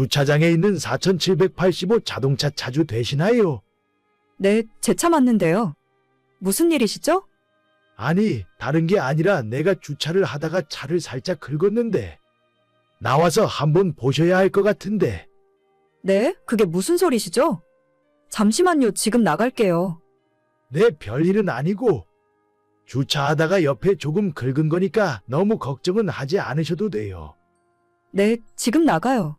주차장에 있는 4785 자동차 자주 되시나요? 네, 제 차 맞는데요. 무슨 일이시죠? 아니, 다른 게 아니라 내가 주차를 하다가 차를 살짝 긁었는데 나와서 한번 보셔야 할 것 같은데. 네, 그게 무슨 소리시죠? 잠시만요, 지금 나갈게요. 내 별일은 아니고 주차하다가 옆에 조금 긁은 거니까 너무 걱정은 하지 않으셔도 돼요. 네, 지금 나가요.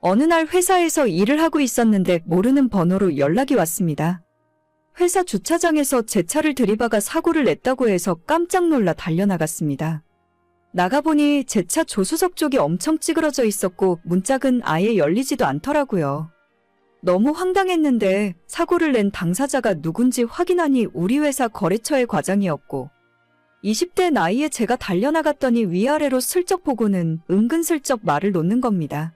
어느 날 회사에서 일을 하고 있었는데 모르는 번호로 연락이 왔습니다. 회사 주차장에서 제 차를 들이박아 사고를 냈다고 해서 깜짝 놀라 달려나갔습니다. 나가보니 제 차 조수석 쪽이 엄청 찌그러져 있었고 문짝은 아예 열리지도 않더라고요. 너무 황당했는데 사고를 낸 당사자가 누군지 확인하니 우리 회사 거래처의 과장이었고 20대 나이에 제가 달려나갔더니 위아래로 슬쩍 보고는 은근슬쩍 말을 놓는 겁니다.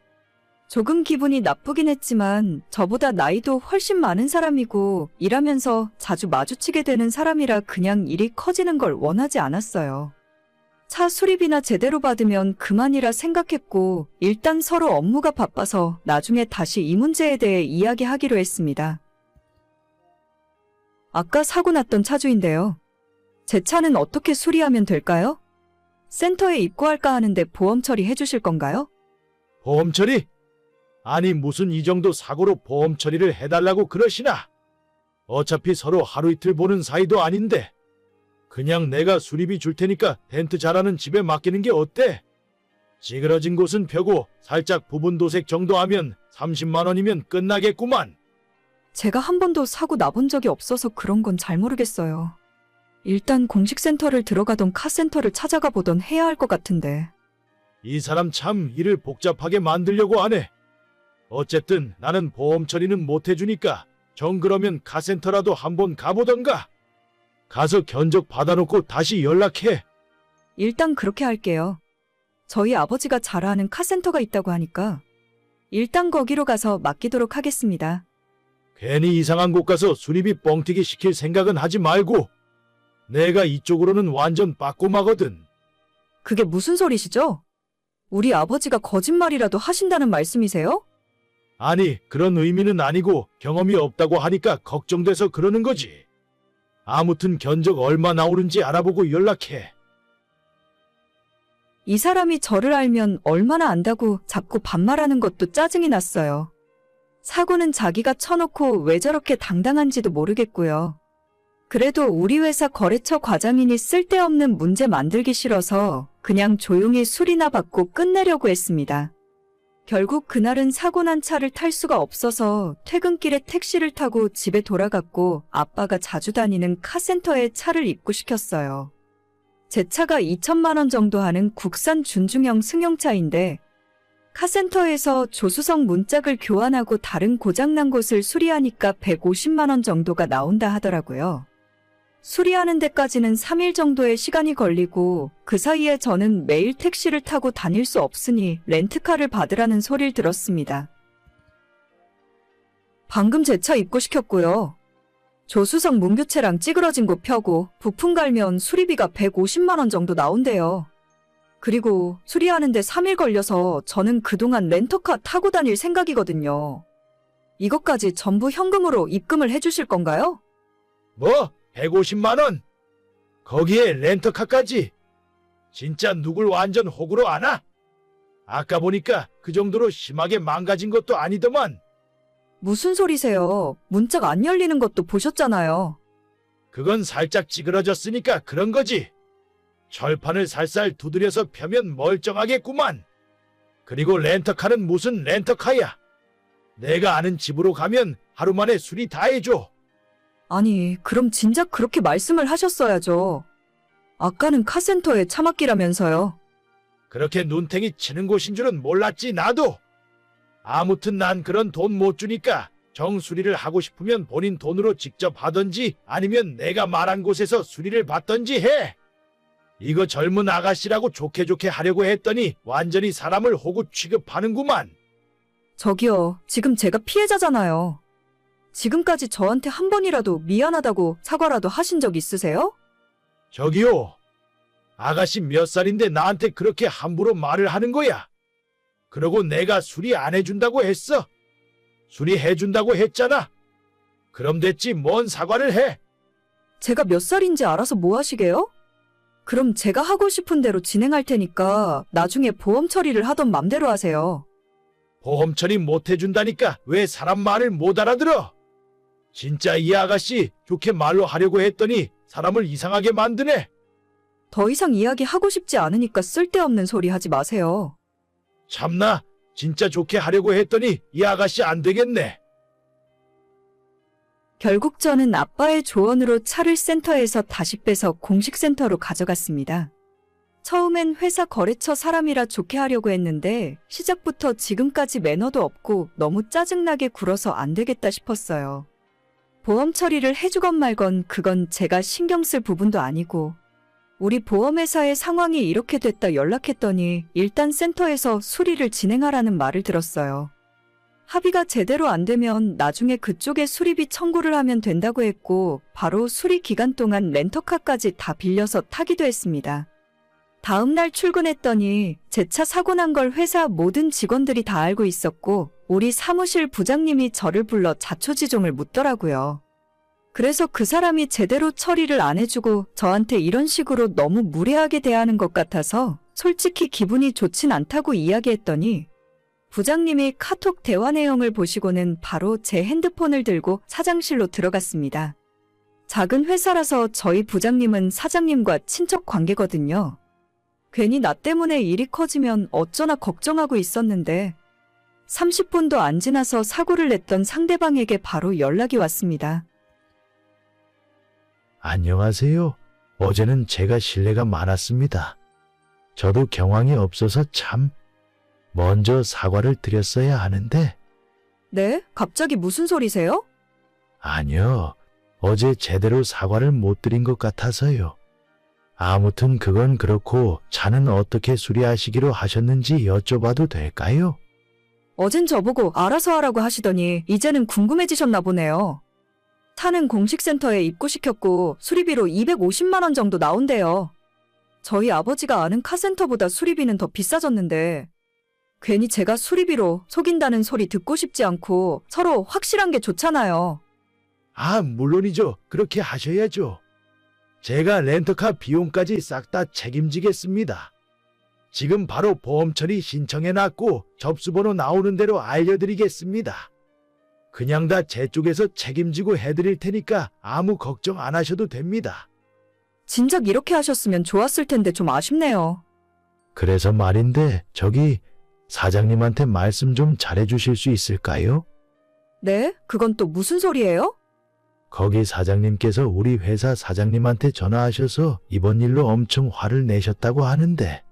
조금 기분이 나쁘긴 했지만 저보다 나이도 훨씬 많은 사람이고 일하면서 자주 마주치게 되는 사람이라 그냥 일이 커지는 걸 원하지 않았어요. 차 수리비나 제대로 받으면 그만이라 생각했고 일단 서로 업무가 바빠서 나중에 다시 이 문제에 대해 이야기하기로 했습니다. 아까 사고 났던 차주인데요. 제 차는 어떻게 수리하면 될까요? 센터에 입고할까 하는데 보험 처리해 주실 건가요? 보험 처리? 아니, 무슨 이 정도 사고로 보험 처리를 해달라고 그러시나? 어차피 서로 하루 이틀 보는 사이도 아닌데 그냥 내가 수리비 줄 테니까 덴트 잘하는 집에 맡기는 게 어때? 찌그러진 곳은 펴고 살짝 부분 도색 정도 하면 30만 원이면 끝나겠구만. 제가 한 번도 사고 나본 적이 없어서 그런 건 잘 모르겠어요. 일단 공식 센터를 들어가던 카센터를 찾아가 보던 해야 할 것 같은데. 이 사람 참 일을 복잡하게 만들려고 하네. 어쨌든 나는 보험 처리는 못 해주니까 정 그러면 카센터라도 한번 가보던가. 가서 견적 받아놓고 다시 연락해. 일단 그렇게 할게요. 저희 아버지가 잘 아는 카센터가 있다고 하니까 일단 거기로 가서 맡기도록 하겠습니다. 괜히 이상한 곳 가서 수리비 뻥튀기 시킬 생각은 하지 말고. 내가 이쪽으로는 완전 빠꼬마거든. 그게 무슨 소리시죠? 우리 아버지가 거짓말이라도 하신다는 말씀이세요? 아니, 그런 의미는 아니고 경험이 없다고 하니까 걱정돼서 그러는 거지. 아무튼 견적 얼마 나오는지 알아보고 연락해. 이 사람이 저를 알면 얼마나 안다고 자꾸 반말하는 것도 짜증이 났어요. 사고는 자기가 쳐놓고 왜 저렇게 당당한지도 모르겠고요. 그래도 우리 회사 거래처 과장이니 쓸데없는 문제 만들기 싫어서 그냥 조용히 술이나 받고 끝내려고 했습니다. 결국 그날은 사고 난 차를 탈 수가 없어서 퇴근길에 택시를 타고 집에 돌아갔고 아빠가 자주 다니는 카센터에 차를 입고시켰어요. 제 차가 2천만 원 정도 하는 국산 준중형 승용차인데 카센터에서 조수석 문짝을 교환하고 다른 고장난 곳을 수리하니까 150만 원 정도가 나온다 하더라고요. 수리하는 데까지는 3일 정도의 시간이 걸리고 그 사이에 저는 매일 택시를 타고 다닐 수 없으니 렌트카를 받으라는 소리를 들었습니다. 방금 제 차 입고시켰고요. 조수석 문교체랑 찌그러진 곳 펴고 부품 갈면 수리비가 150만 원 정도 나온대요. 그리고 수리하는데 3일 걸려서 저는 그동안 렌터카 타고 다닐 생각이거든요. 이것까지 전부 현금으로 입금을 해주실 건가요? 뭐? 150만 원? 거기에 렌터카까지? 진짜 누굴 완전 호구로 아나? 아까 보니까 그 정도로 심하게 망가진 것도 아니더만. 무슨 소리세요? 문짝 안 열리는 것도 보셨잖아요. 그건 살짝 찌그러졌으니까 그런 거지. 철판을 살살 두드려서 펴면 멀쩡하겠구만. 그리고 렌터카는 무슨 렌터카야? 내가 아는 집으로 가면 하루 만에 수리 다 해줘. 아니, 그럼 진작 그렇게 말씀을 하셨어야죠. 아까는 카센터에 차 맡기라면서요. 그렇게 눈탱이 치는 곳인 줄은 몰랐지 나도. 아무튼 난 그런 돈 못 주니까 정수리를 하고 싶으면 본인 돈으로 직접 하던지 아니면 내가 말한 곳에서 수리를 받던지 해. 이거 젊은 아가씨라고 좋게 좋게 하려고 했더니 완전히 사람을 호구 취급하는구만. 저기요, 지금 제가 피해자잖아요. 지금까지 저한테 한 번이라도 미안하다고 사과라도 하신 적 있으세요? 저기요. 아가씨 몇 살인데 나한테 그렇게 함부로 말을 하는 거야? 그러고 내가 수리 안 해준다고 했어. 수리해준다고 했잖아. 그럼 됐지 뭔 사과를 해. 제가 몇 살인지 알아서 뭐 하시게요? 그럼 제가 하고 싶은 대로 진행할 테니까 나중에 보험 처리를 하던 맘대로 하세요. 보험 처리 못 해준다니까 왜 사람 말을 못 알아들어? 진짜 이 아가씨 좋게 말로 하려고 했더니 사람을 이상하게 만드네. 더 이상 이야기하고 싶지 않으니까 쓸데없는 소리 하지 마세요. 참나, 진짜 좋게 하려고 했더니 이 아가씨 안 되겠네. 결국 저는 아빠의 조언으로 차를 센터에서 다시 빼서 공식 센터로 가져갔습니다. 처음엔 회사 거래처 사람이라 좋게 하려고 했는데 시작부터 지금까지 매너도 없고 너무 짜증나게 굴어서 안 되겠다 싶었어요. 보험 처리를 해주건 말건 그건 제가 신경 쓸 부분도 아니고 우리 보험회사의 상황이 이렇게 됐다 연락했더니 일단 센터에서 수리를 진행하라는 말을 들었어요. 합의가 제대로 안 되면 나중에 그쪽에 수리비 청구를 하면 된다고 했고 바로 수리 기간 동안 렌터카까지 다 빌려서 타기도 했습니다. 다음 날 출근했더니 제 차 사고 난 걸 회사 모든 직원들이 다 알고 있었고 우리 사무실 부장님이 저를 불러 자초지종을 묻더라고요. 그래서 그 사람이 제대로 처리를 안 해주고 저한테 이런 식으로 너무 무례하게 대하는 것 같아서 솔직히 기분이 좋진 않다고 이야기했더니 부장님이 카톡 대화 내용을 보시고는 바로 제 핸드폰을 들고 사장실로 들어갔습니다. 작은 회사라서 저희 부장님은 사장님과 친척 관계거든요. 괜히 나 때문에 일이 커지면 어쩌나 걱정하고 있었는데 30분도 안 지나서 사고를 냈던 상대방에게 바로 연락이 왔습니다. 안녕하세요. 어제는 제가 실례가 많았습니다. 저도 경황이 없어서 참 먼저 사과를 드렸어야 하는데. 네? 갑자기 무슨 소리세요? 아니요. 어제 제대로 사과를 못 드린 것 같아서요. 아무튼 그건 그렇고 차는 어떻게 수리하시기로 하셨는지 여쭤봐도 될까요? 어젠 저보고 알아서 하라고 하시더니 이제는 궁금해지셨나 보네요. 차는 공식센터에 입고시켰고 수리비로 250만 원 정도 나온대요. 저희 아버지가 아는 카센터보다 수리비는 더 비싸졌는데 괜히 제가 수리비로 속인다는 소리 듣고 싶지 않고 서로 확실한 게 좋잖아요. 아, 물론이죠. 그렇게 하셔야죠. 제가 렌터카 비용까지 싹 다 책임지겠습니다. 지금 바로 보험 처리 신청해놨고 접수번호 나오는 대로 알려드리겠습니다. 그냥 다 제 쪽에서 책임지고 해드릴 테니까 아무 걱정 안 하셔도 됩니다. 진작 이렇게 하셨으면 좋았을 텐데 좀 아쉽네요. 그래서 말인데 저기 사장님한테 말씀 좀 잘해주실 수 있을까요? 네? 그건 또 무슨 소리예요? 거기 사장님께서 우리 회사 사장님한테 전화하셔서 이번 일로 엄청 화를 내셨다고 하는데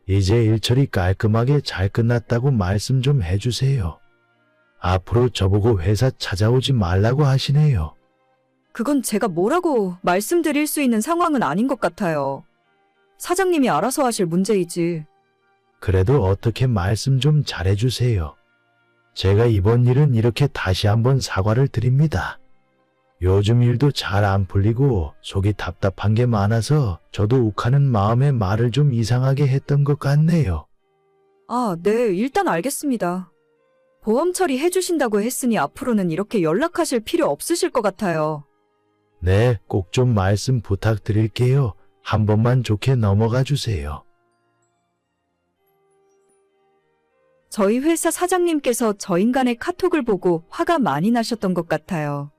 이제 일 처리 깔끔하게 잘 끝났다고 말씀 좀 해주세요. 앞으로 저보고 회사 찾아오지 말라고 하시네요. 그건 제가 뭐라고 말씀드릴 수 있는 상황은 아닌 것 같아요. 사장님이 알아서 하실 문제이지. 그래도 어떻게 말씀 좀 잘해주세요. 제가 이번 일은 이렇게 다시 한번 사과를 드립니다. 요즘 일도 잘 안 풀리고 속이 답답한 게 많아서 저도 욱하는 마음에 말을 좀 이상하게 했던 것 같네요. 아, 네, 일단 알겠습니다. 보험 처리해 주신다고 했으니 앞으로는 이렇게 연락하실 필요 없으실 것 같아요. 네, 꼭 좀 말씀 부탁드릴게요. 한 번만 좋게 넘어가 주세요. 저희 회사 사장님께서 저 인간의 카톡을 보고 화가 많이 나셨던 것 같아요.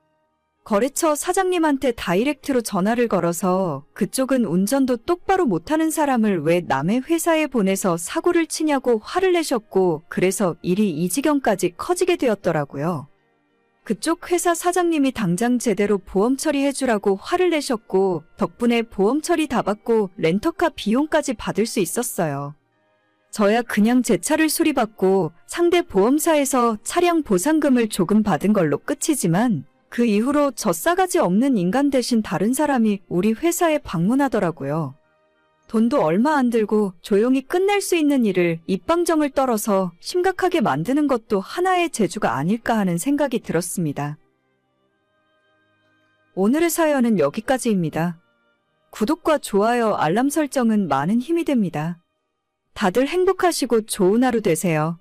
거래처 사장님한테 다이렉트로 전화를 걸어서 그쪽은 운전도 똑바로 못하는 사람을 왜 남의 회사에 보내서 사고를 치냐고 화를 내셨고 그래서 일이 이 지경까지 커지게 되었더라고요. 그쪽 회사 사장님이 당장 제대로 보험 처리해주라고 화를 내셨고 덕분에 보험 처리 다 받고 렌터카 비용까지 받을 수 있었어요. 저야 그냥 제 차를 수리받고 상대 보험사에서 차량 보상금을 조금 받은 걸로 끝이지만 그 이후로 저 싸가지 없는 인간 대신 다른 사람이 우리 회사에 방문하더라고요. 돈도 얼마 안 들고 조용히 끝낼 수 있는 일을 입방정을 떨어서 심각하게 만드는 것도 하나의 재주가 아닐까 하는 생각이 들었습니다. 오늘의 사연은 여기까지입니다. 구독과 좋아요, 알람 설정은 많은 힘이 됩니다. 다들 행복하시고 좋은 하루 되세요.